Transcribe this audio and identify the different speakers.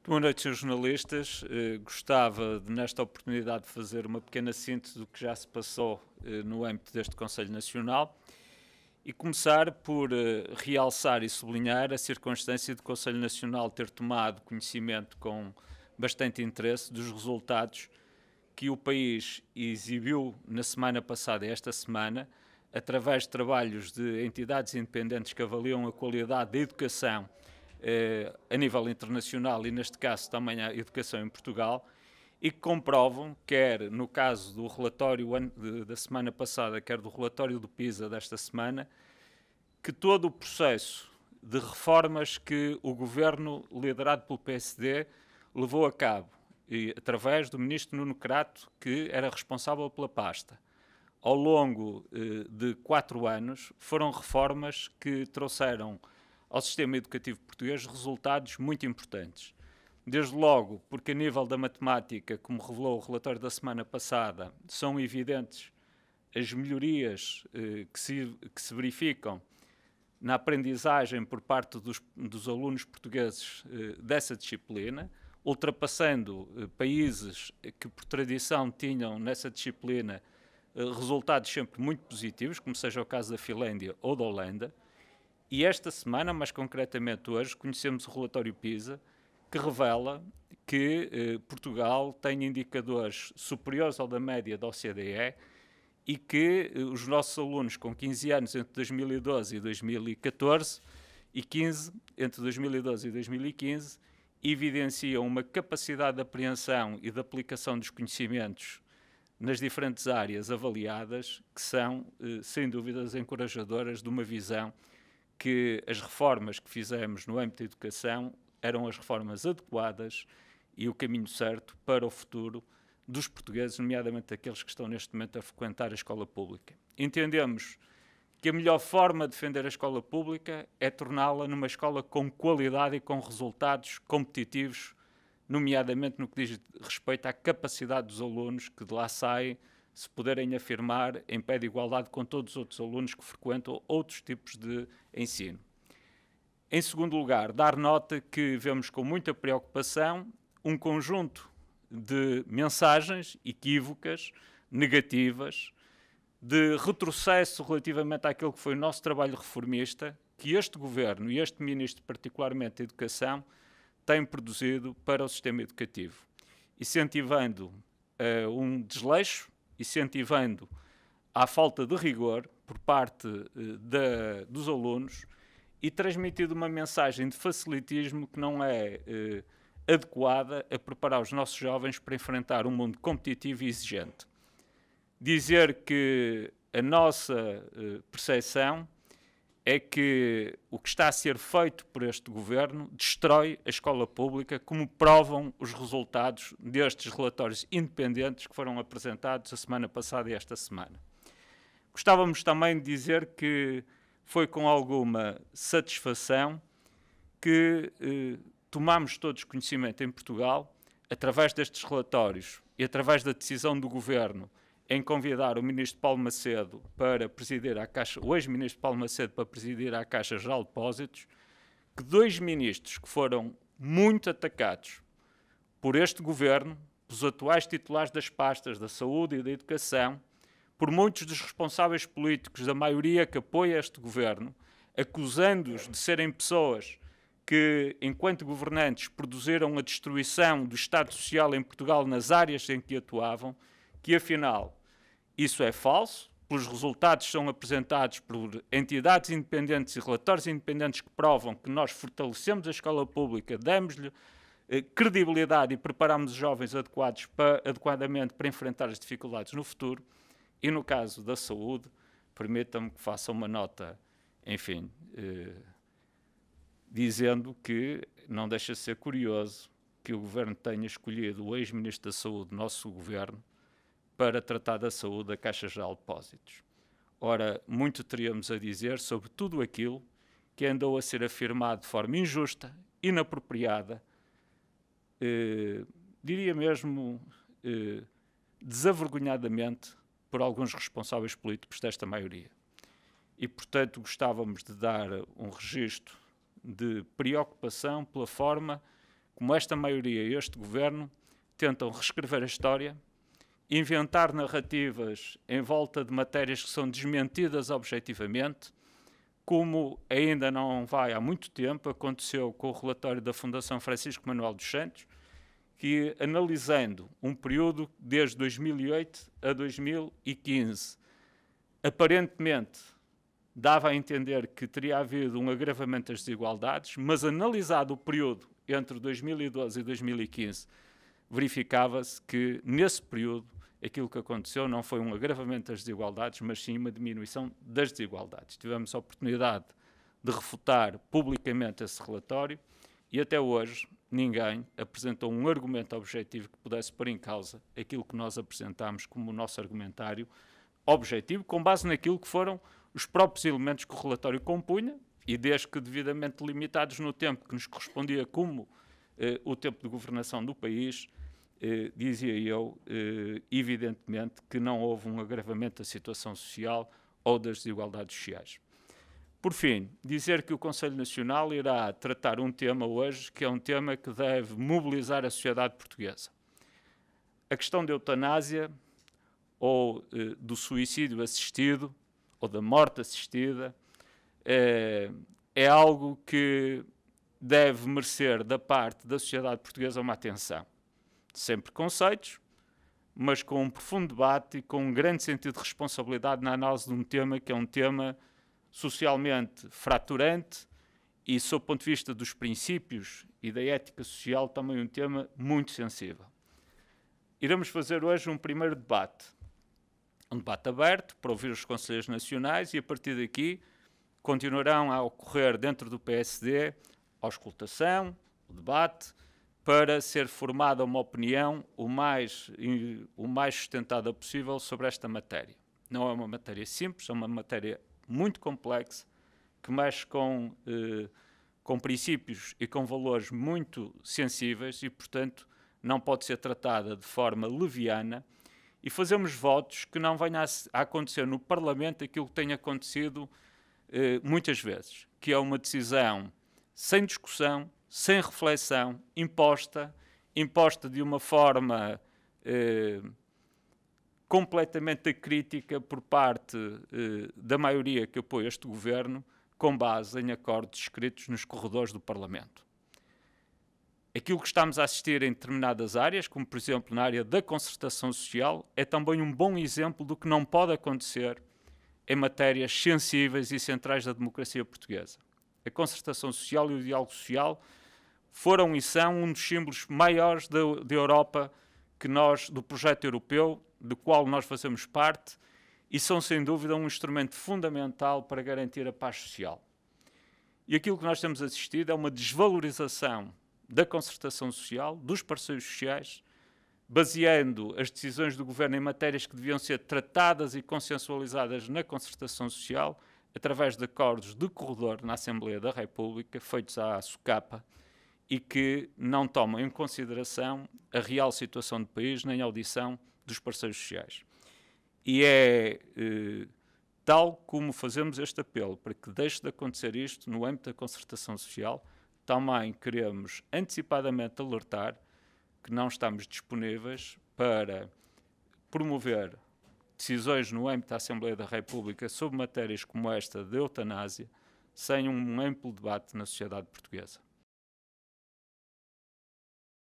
Speaker 1: Boa noite, senhores jornalistas. Gostava de, nesta oportunidade, de fazer uma pequena síntese do que já se passou no âmbito deste Conselho Nacional e começar por realçar e sublinhar a circunstância de o Conselho Nacional ter tomado conhecimento com bastante interesse dos resultados que o país exibiu na semana passada e esta semana, através de trabalhos de entidades independentes que avaliam a qualidade da educação a nível internacional e, neste caso, também a educação em Portugal, e que comprovam, quer no caso do relatório da semana passada, quer do relatório do PISA desta semana, que todo o processo de reformas que o governo liderado pelo PSD levou a cabo, e através do ministro Nuno Crato, que era responsável pela pasta, ao longo de 4 anos, foram reformas que trouxeram ao sistema educativo português resultados muito importantes. Desde logo, porque a nível da matemática, como revelou o relatório da semana passada, são evidentes as melhorias que se verificam na aprendizagem por parte dos alunos portugueses dessa disciplina, ultrapassando países que por tradição tinham nessa disciplina resultados sempre muito positivos, como seja o caso da Finlândia ou da Holanda. E esta semana, mais concretamente hoje, conhecemos o relatório PISA, que revela que Portugal tem indicadores superiores ao da média da OCDE e que os nossos alunos com 15 anos entre 2012 e 2014 e 15 entre 2012 e 2015 evidenciam uma capacidade de apreensão e de aplicação dos conhecimentos nas diferentes áreas avaliadas que são, sem dúvidas, encorajadoras de uma visão que as reformas que fizemos no âmbito da educação eram as reformas adequadas e o caminho certo para o futuro dos portugueses, nomeadamente aqueles que estão neste momento a frequentar a escola pública. Entendemos que a melhor forma de defender a escola pública é torná-la numa escola com qualidade e com resultados competitivos, nomeadamente no que diz respeito à capacidade dos alunos que de lá saem, se puderem afirmar em pé de igualdade com todos os outros alunos que frequentam outros tipos de ensino. Em segundo lugar, dar nota que vemos com muita preocupação um conjunto de mensagens equívocas, negativas, de retrocesso relativamente àquilo que foi o nosso trabalho reformista, que este Governo e este Ministro, particularmente da Educação, têm produzido para o sistema educativo, incentivando um desleixo, incentivando a falta de rigor por parte dos alunos e transmitindo uma mensagem de facilitismo que não é adequada a preparar os nossos jovens para enfrentar um mundo competitivo e exigente. Dizer que a nossa percepção é que o que está a ser feito por este governo destrói a escola pública, como provam os resultados destes relatórios independentes que foram apresentados a semana passada e esta semana. Gostávamos também de dizer que foi com alguma satisfação que tomamos todos conhecimento em Portugal, através destes relatórios e através da decisão do governo em convidar o ministro Paulo Macedo para presidir a Caixa, o ex-ministro Paulo Macedo para presidir a Caixa Geral de Depósitos, que 2 ministros que foram muito atacados por este governo, pelos atuais titulares das pastas da saúde e da educação, por muitos dos responsáveis políticos da maioria que apoia este governo, acusando-os de serem pessoas que, enquanto governantes, produziram a destruição do Estado Social em Portugal nas áreas em que atuavam, que afinal isso é falso, pelos resultados são apresentados por entidades independentes e relatórios independentes que provam que nós fortalecemos a escola pública, demos-lhe credibilidade e preparamos os jovens adequadamente para enfrentar as dificuldades no futuro. E no caso da saúde, permitam-me que faça uma nota, enfim, dizendo que não deixa de ser curioso que o Governo tenha escolhido o ex-Ministro da Saúde, nosso Governo, para tratar da saúde da Caixa Geral de Depósitos. Ora, muito teríamos a dizer sobre tudo aquilo que andou a ser afirmado de forma injusta, inapropriada, diria mesmo desavergonhadamente, por alguns responsáveis políticos desta maioria. E, portanto, gostávamos de dar um registro de preocupação pela forma como esta maioria e este governo tentam reescrever a história, inventar narrativas em volta de matérias que são desmentidas objetivamente, como ainda não vai há muito tempo, aconteceu com o relatório da Fundação Francisco Manuel dos Santos, que, analisando um período desde 2008 a 2015, aparentemente dava a entender que teria havido um agravamento das desigualdades, mas analisado o período entre 2012 e 2015, verificava-se que, nesse período, aquilo que aconteceu não foi um agravamento das desigualdades, mas sim uma diminuição das desigualdades. Tivemos a oportunidade de refutar publicamente esse relatório e até hoje ninguém apresentou um argumento objetivo que pudesse pôr em causa aquilo que nós apresentámos como o nosso argumentário objetivo, com base naquilo que foram os próprios elementos que o relatório compunha, e desde que devidamente limitados no tempo que nos correspondia como o tempo de governação do país, dizia eu, evidentemente, que não houve um agravamento da situação social ou das desigualdades sociais. Por fim, dizer que o Conselho Nacional irá tratar um tema hoje que é um tema que deve mobilizar a sociedade portuguesa. A questão da eutanásia ou do suicídio assistido ou da morte assistida é algo que deve merecer da parte da sociedade portuguesa uma atenção. Sem preconceitos, mas com um profundo debate e com um grande sentido de responsabilidade na análise de um tema que é um tema socialmente fraturante e, sob o ponto de vista dos princípios e da ética social, também um tema muito sensível. Iremos fazer hoje um primeiro debate, um debate aberto para ouvir os conselheiros nacionais e, a partir daqui, continuarão a ocorrer dentro do PSD a auscultação, o debate, para ser formada uma opinião o mais sustentada possível sobre esta matéria. Não é uma matéria simples, é uma matéria muito complexa, que mexe com princípios e com valores muito sensíveis e, portanto, não pode ser tratada de forma leviana, e fazemos votos que não venha a acontecer no Parlamento aquilo que tem acontecido muitas vezes, que é uma decisão sem discussão, sem reflexão, imposta de uma forma completamente acrítica por parte da maioria que apoia este governo, com base em acordos escritos nos corredores do Parlamento. Aquilo que estamos a assistir em determinadas áreas, como por exemplo na área da concertação social, é também um bom exemplo do que não pode acontecer em matérias sensíveis e centrais da democracia portuguesa. A concertação social e o diálogo social foram e são um dos símbolos maiores da Europa do projeto europeu, do qual nós fazemos parte, e são sem dúvida um instrumento fundamental para garantir a paz social. E aquilo que nós temos assistido é uma desvalorização da concertação social, dos parceiros sociais, baseando as decisões do governo em matérias que deviam ser tratadas e consensualizadas na concertação social, através de acordos de corredor na Assembleia da República, feitos à socapa, e que não tomam em consideração a real situação do país, nem a audição dos parceiros sociais. E é tal como fazemos este apelo, para que deixe de acontecer isto no âmbito da concertação social, também queremos antecipadamente alertar que não estamos disponíveis para promover decisões no âmbito da Assembleia da República sobre matérias como esta de eutanásia, sem um amplo debate na sociedade portuguesa.